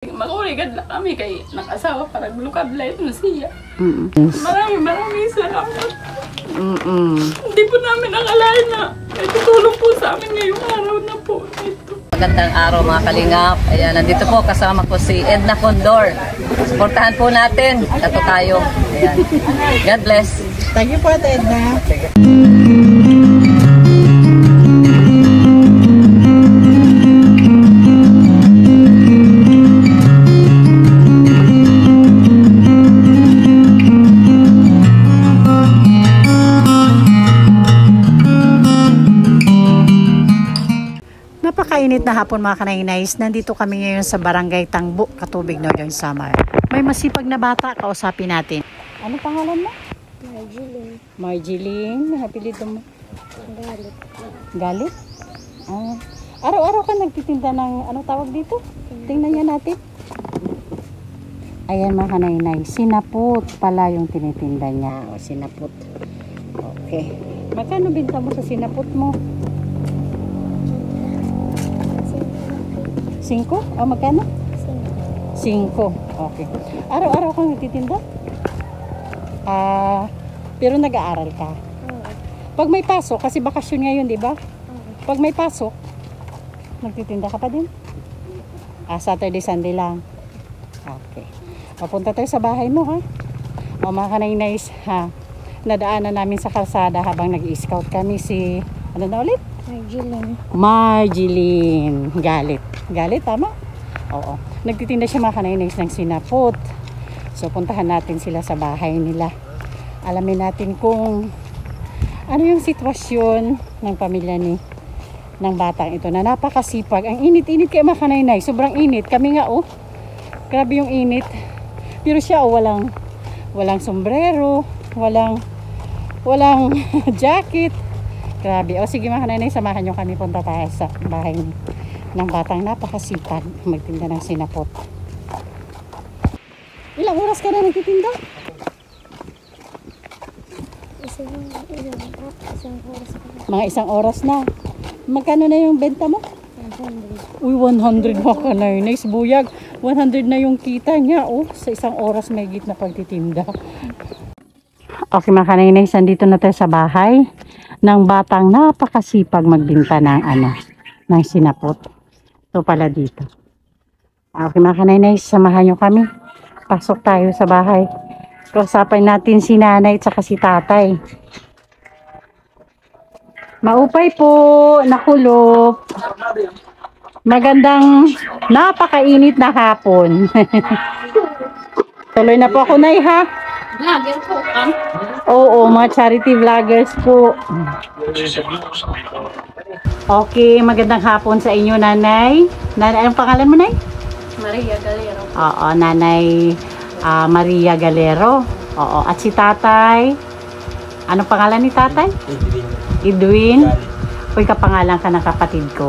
Makurigad na kami kay nakasawa para lukad light mo siya. Maraming salamat. Hindi po namin nakalain na may tutulong po sa amin ngayong araw na po ito. Magandang araw mga kalingap. Ayan, nandito po kasama ko si Edna Condor. Suportahan po natin. Ito tayo. Ayan. God bless. Thank you po, Edna. Napakainit na hapon mga kanainays. Nandito kami ngayon sa Barangay Tangbo, Katubig, Northern Samar. May masipag na bata, kausapin natin. Ano pangalan mo? Marjeline. Marjeline. Apelyido mo? Galit. Galit? Ah. Araw-araw ka nagtitinda ng ano tawag dito? Tingnan niya natin. Ayan mga kanainay. Sinaput pala yung tinitinda niya. O, sinaput. Okay. Magkano binta mo sa sinaput mo? 5? O magkano? 5. Okay. Araw-araw kang nagtitinda? Pero nag-aaral ka? Pag may pasok, kasi bakasyon ngayon, di ba? Pag may pasok, nagtitinda ka pa din? Saturday, Sunday lang. Okay. Papunta tayo sa bahay mo, ha? O mga kanainays, ha? Nadaanan namin sa kalsada habang nag-i-scout kami si, ano na ulit? Marjeline. Marjeline. Galit. Galit, tama? Oo. Nagtitinda siya mga kanainays ng sinapot. So, puntahan natin sila sa bahay nila. Alamin natin kung ano yung sitwasyon ng pamilya ng batang ito na napakasipag. Ang init-init kaya mga kanainay. Sobrang init. Kami nga, oh. Grabe yung init. Pero siya, oh, walang sombrero. Walang jacket. Grabe. O sige mga kanainay, samahan nyo kami, punta tayo sa bahay ng batang napakasipag magtinda ng sinapot. Ilang oras ka na nagtitinda? Mga isang oras na. Magkano na yung benta mo? 100. Uy, 100 mga kanainay. Buyag. 100 na yung kita niya. Oh, sa isang oras may git na pagtitinda. Okay mga kanainay, sandito na tayo sa bahay ng batang napakasipag magbinta ng sinapot. Ito pala dito. Okay mga kanainay, samahan nyo kami. Pasok tayo sa bahay. Kausapin natin si nanay at saka si tatay. Maupay po, nakulop. Magandang napakainit na hapon. Tuloy na po ako, nay, ha? Vlogger po ka? Oo, mga charity vloggers po. Okay, magandang hapon sa inyo, nanay. Nanay, anong pangalan mo, nay? Maria Galero. Oo, nanay Maria Galero. Oo, at si tatay. Anong pangalan ni tatay? Edwin. Uy, kapangalan ka ng kapatid ko.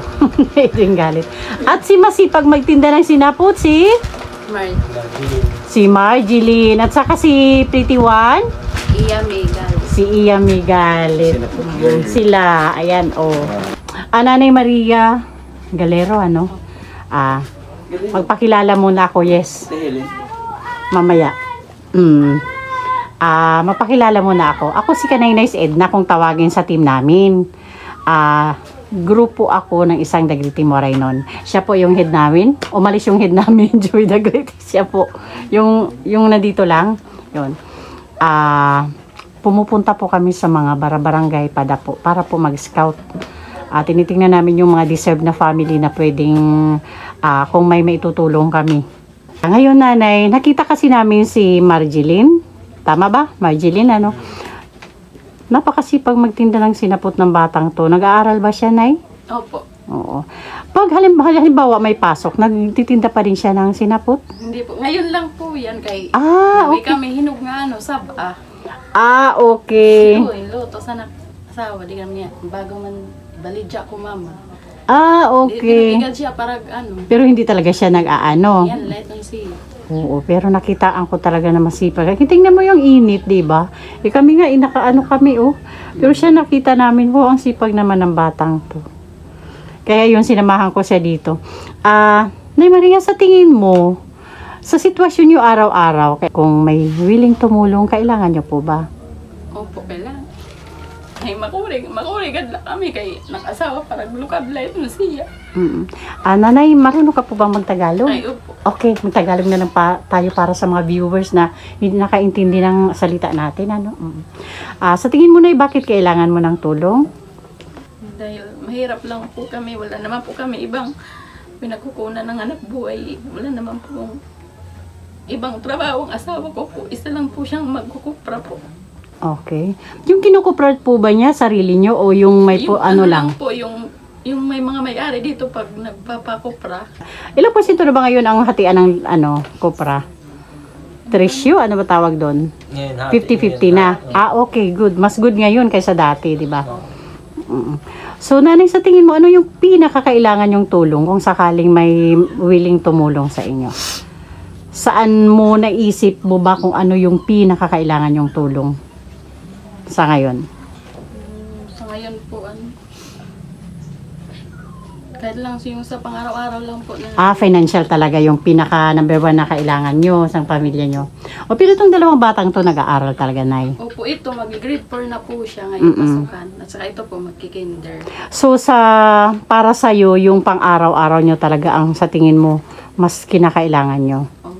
Edwin Galit. At si masipag magtinda ng sinapot, si Marjeline. At saka si Pretty One. Iya Megal. Si Iya Migalit. Sila, ayan, oh. Nanay Maria Galero, ano? Magpakilala muna ako, yes. Mamaya. Mapakilala muna ako. Ako si Kanainays Edna kung tawagin sa team namin. Grupo ako ng isang The Great Timoray nun. Siya po yung head namin. Umalis yung head namin, Joy The Great. Siya po. Yung nandito lang. Yun. Pumupunta po kami sa mga barangay para po mag-scout. Tinitingnan namin yung mga deserved na family na pwedeng kung may maitutulong kami. Ngayon nanay, nakita kasi namin si Marjeline. Tama ba? Marjeline, ano? Napakasipag magtinda ng sinapot ng batang to. Nag-aaral ba siya, nay? Opo. Oo. Pag halimbawa may pasok, nagtitinda pa rin siya ng sinapot? Hindi po. Ngayon lang po yan kay okay. kami hinog nga saba. Okay. Luto sa asawa. Di kami bago man balidya ko mama. Okay. Hindi siya parang Pero hindi talaga siya nag-aano. Yan, light ng siya. Oo, pero nakitaan ko talaga na masipag. Tingnan mo yung init, di ba? Kami nga, inakaano kami, oh. Pero siya nakita namin, ang sipag naman ng batang to. Kaya yun, sinamahan ko siya dito. Nay Maria, sa tingin mo, sa sitwasyon nyo araw-araw, kung may willing tumulong, kailangan nyo po ba? Opo, kailangan. Ay, makurigad lang kami kay nag-asawa para lukad light mo siya. Nanay, marunong ka po bang magtagalog? Ay, opo. Okay, magtagalog na lang tayo para sa mga viewers na hindi nakaintindi ng salita natin. Ano? Sa tingin mo, Nay, bakit kailangan mo ng tulong? Dahil mahirap lang po kami. Wala naman po kami ibang pinagkukunan ng anak buhay. Wala naman po ibang trabaho. Ang asawa ko po, isa lang po siyang magkukupra po. Okay. Yung kinukupra po ba niya, sarili nyo, o yung may po, ano lang? Po, yung may mga may-ari dito pag nagpapakupra. Ilang porsyento na ba ngayon ang hatian ng kupra? Tresyo? Ano ba tawag doon? 50-50 na. Okay, good. Mas good ngayon kaysa dati, di ba? So, nanay, sa tingin mo, ano yung pinakakailangan yung tulong kung sakaling may willing tumulong sa inyo? Saan mo naisip mo ba kung ano yung pinakakailangan yung tulong sa ngayon? Sa ngayon po, kahit lang yung sa pang-araw-araw lang po. Financial talaga yung pinaka number 1 na kailangan nyo sa pamilya nyo. O, pero itong dalawang batang to nag-aaral talaga, Nay. Opo, ito, mag-grade 4 na po siya ngayon pasukan. At saka ito po, magkikinder. So, para sa'yo, yung pang-araw-araw nyo talaga ang sa tingin mo, mas kinakailangan nyo. Opo.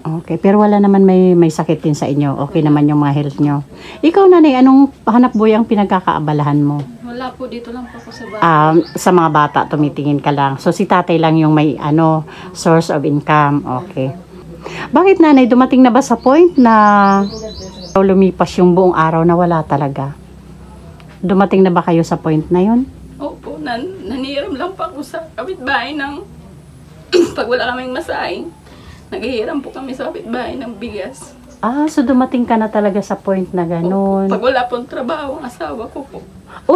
Okay, pero wala naman may sakit din sa inyo. Okay naman yung mga health nyo. Ikaw, Nanay, anong hanap buhay ang pinagkakaabalahan mo? Wala po, dito lang po ako sa bahay. Sa mga bata, tumitingin ka lang. So, si tatay lang yung may source of income. Okay. Bakit, Nanay, dumating na ba sa point na lumipas yung buong araw na wala talaga? Dumating na ba kayo sa point na yun? Opo, nanihiram lang po ako sa kapitbahay ng pag wala kaming masaing. Naghihiram po kami sa kapitbahay ng bigas. So dumating ka na talaga sa point na ganun. Pag wala pong trabaho, ang asawa ko po.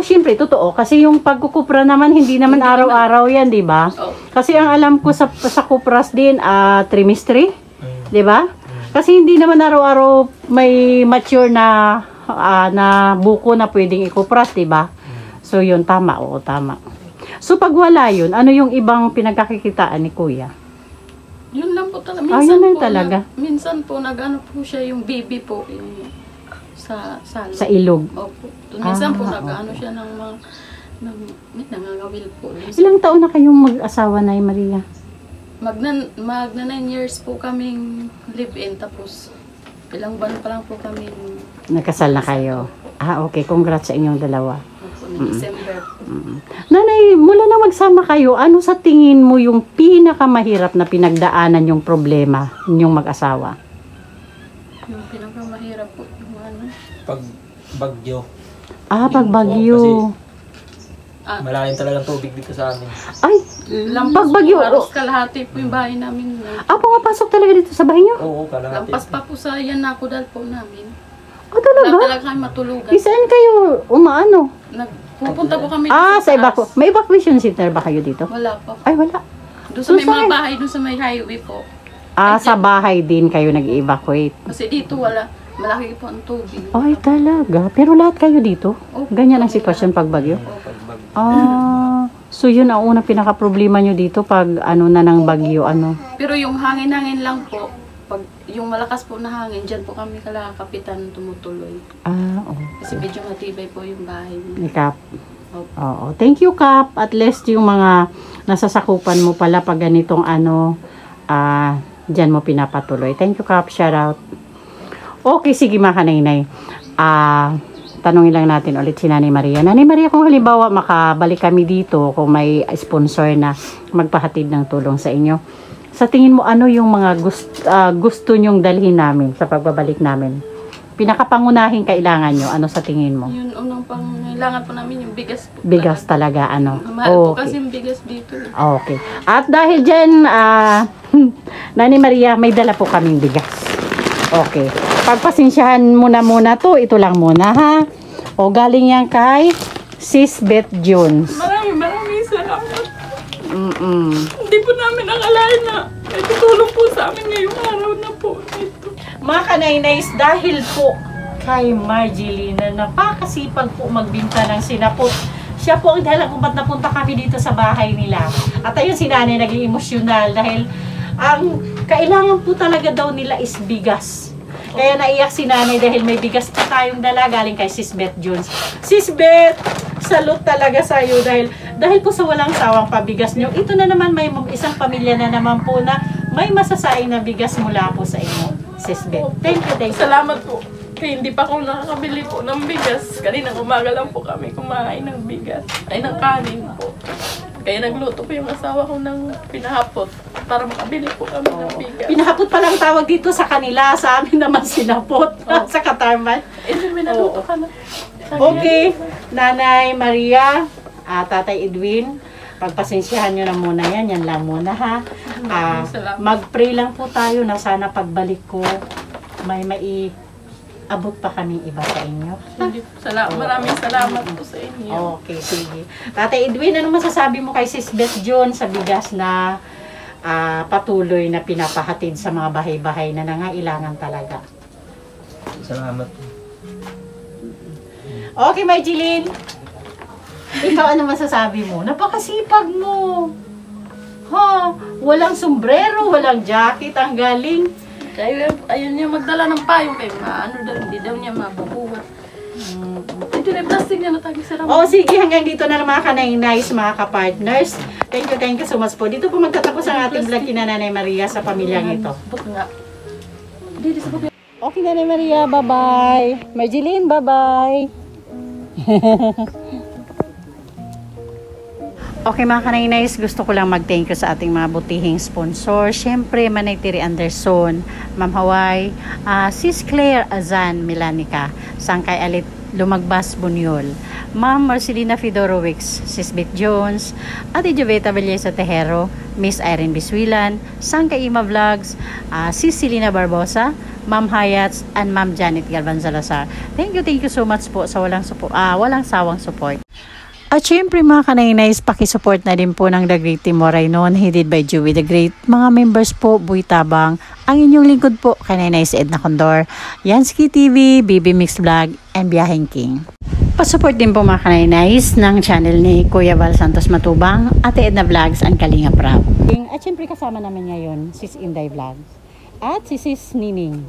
Siyempre, totoo. Kasi yung pagkukupra naman, hindi naman araw-araw yan, di ba? Kasi ang alam ko sa kupras din, trimestry, di ba? Kasi hindi naman araw-araw may mature na buko na pwedeng ikupras, di ba? So yun, tama. Oo, tama. So pag wala yun, ano yung ibang pinagkakikitaan ni Kuya? Yun lang po talaga. Yun lang talaga. Minsan po, nag-ano po siya, yung baby po, yung sa Sa ilog. Opo. Minsan po, nag-ano siya ng mga, nangangawil po. Ilang taon na kayong mag-asawa, Nay Maria? Magna 9 years po kaming live-in, tapos ilang buwan pa lang po kami. Nagkasal na kayo? Okay. Congrats sa inyong dalawa. Opo, December. Nanay, mula na magsama kayo, ano sa tingin mo yung pinakamahirap na pinagdaanan yung problema ninyong mag-asawa? Yung pinakamahirap po, yung pag bagyo. Pag bagyo. Kasi malalim talagang tubig dito sa amin. Ay, pag bagyo. Halos kalahati po yung bahay namin. Pumapasok talaga dito sa bahay niyo? Oo, kalahati. Lampas pa po sa Yanakudal po namin. Talaga? Wala talaga kami matulugan. Saan kayo umaano? Pupunta po kami Sa may evacuation center ba kayo dito? Wala pa. Ay, wala. Doon sa may mga bahay, doon sa may highway po. Sa bahay din kayo nag-evacuate. Kasi dito wala. Malaki po ang tubig. Ay, talaga. Pero lahat kayo dito? Ganyan ang sitwasyon pag bagyo? So yun ang unang pinaka-problema nyo dito pag na ng bagyo, Pero yung hangin-hangin lang po, pag yung malakas po na hangin, dyan po kami kalakapitan tumutuloy. Okay. Kasi medyo matibay po yung bahay niya. Ni Kap. Oo. Thank you, Kap. At least yung mga nasasakupan mo pala pag ganitong dyan mo pinapatuloy. Thank you, Kap. Shout out. Okay, sige mga kanaynay. Tanungin lang natin ulit si Nanay Maria. Nanay Maria, kung halimbawa makabalik kami dito, kung may sponsor na magpahatid ng tulong sa inyo, sa tingin mo ano yung mga gusto nyong dalhin namin sa pagbabalik namin? Pinakapangunahing kailangan nyo, ano sa tingin mo? Yun, unang pangailangan po namin yung bigas po. Bigas talaga, Mahal po kasi yung bigas dito. Okay. At dahil dyan, Nanay Maria, may dala po kaming bigas. Okay. Pagpasensyahan muna to, ito lang muna ha. Galing yan kay Sis Beth Jones. Maraming salamat. Hindi po namin akalain na may tutulong po sa amin ngayong araw na po ito. Mga kanaynays, dahil po kay Marjeline na napakasipag po magbinta ng sinapot, Siya po ang dahilan kung ba't napunta kami dito sa bahay nila. At ayun, si nanay naging emosyonal dahil ang kailangan po talaga daw nila is bigas. Kaya naiyak si nanay dahil may bigas pa tayong dala galing kay Sis Beth Jones. Sis Beth, salute talaga sa iyo dahil po sa walang sawang pabigas nyo. Ito na naman may isang pamilya na naman po na may masasaing na bigas mula po sa inyo, Sis Beth. Thank you. Salamat po. Kaya hindi pa ako nakakabili po ng bigas. Kaninang umaga lang po kami kumain ng bigas. Ay, ng kanin po. Kaya nagluto po yung asawa ko ng pinahapot para makabili po kami ng bigas. Pinahapot pa lang tawag dito sa kanila, sa amin naman sinapot. Sa Katarman. May naluto ka na. Okay, Nanay Maria, Tatay Edwin, pagpasensyahan nyo na muna yan lang muna ha. Mag-pray lang po tayo na sana pagbalik ko, may abot pa kaming iba sa inyo. Maraming salamat po sa inyo. Okay, sige. Tatay Edwin, ano masasabi mo kay Sis Beth John sa bigas na patuloy na pinapahatid sa mga bahay-bahay na nangailangan talaga? Salamat. Okay, Marjeline. Ikaw, ano masasabi mo? Napakasipag mo. Ha? Walang sombrero, walang jacket, ang galing. Kaya ayun niya magdala ng payong kay hindi daw niya mabubuhat. Ito na yung plastic niya natagi sa ramon. Oh, sige, hanggang dito na lang mga kanay-nice, mga ka-partners. Thank you so much po. Dito po magtatapos ang ating vlog kina Nanay Maria sa pamilyang ito. Okay, Nanay Maria, bye-bye. Marjeline, bye-bye. Okay mga kanay-nice, gusto ko lang mag-thank you sa ating mga butihing sponsor. Siyempre, Manay Tiri Anderson, Ma'am Hawaii, Sis Claire Azan Milanica, Sangkay Alit Lumagbas Bunyol, Ma'am Marcelina Fedorowicz, Sis Beth Jones, Ate Joveta Valleza Tejero, Miss Irene Biswilan, Sangkay Ima Vlogs, Sis Selena Barbosa, Ma'am Hayats, and Ma'am Janet Galvan Salazar. Thank you so much po sa walang sawang support. At syempre mga kanay-nice, pakisupport na din po ng The Great Team Moray noon, headed by Joey The Great. Mga members po, Buy Tabang, ang inyong lingkod po, kanay-nice Edna Condor, Yansky TV, BB Mix Vlog, and Biyaheng King. Pasupport din po mga kanay-nice ng channel ni Kuya Val Santos Matubang, Ate Edna Vlogs, and Kalinga Prab. At syempre kasama namin ngayon, Sis Inday Vlogs, at si Sis Nining.